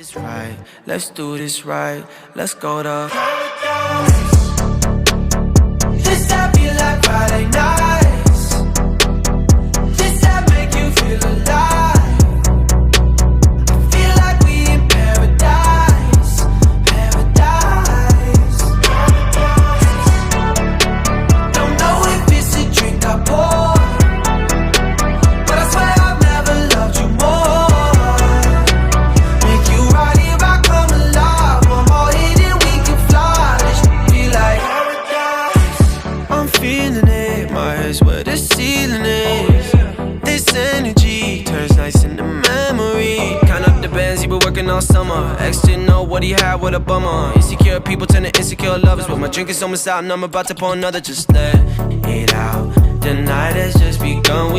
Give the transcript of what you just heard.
this right, let's do this right. Let's go to paradise. This that feel like Friday nights. This that make you feel alive. I feel like we in paradise. Paradise. Don't know if it's a drink I pour, but I swear I've never loved you more. Make you right here, I come alive. One more hit and we can fly. This feel like paradise. I'm feeling it, my head's where the ceiling is. This energy turns nights into memory. Count up the bands, he been working all summer. Ex didn't know what he had, what a bummer. Insecure people turn to insecure lovers, but my drink is almost out and I'm about to pour another. Just let it out. The night has just begun.